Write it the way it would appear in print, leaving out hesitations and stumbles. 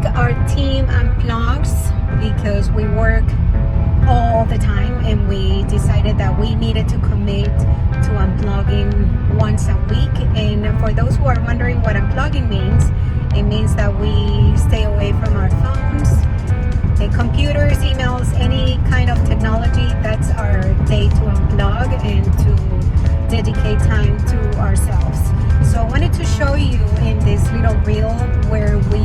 our team unplugs because we work all the time, and we decided that we needed to commit to unplugging once a week. And for those who are wondering what unplugging means, it means that we stay away from our phones, computers, emails, any kind of technology. That's our day to unplug and to dedicate time to ourselves. So I wanted to show you in this little reel where we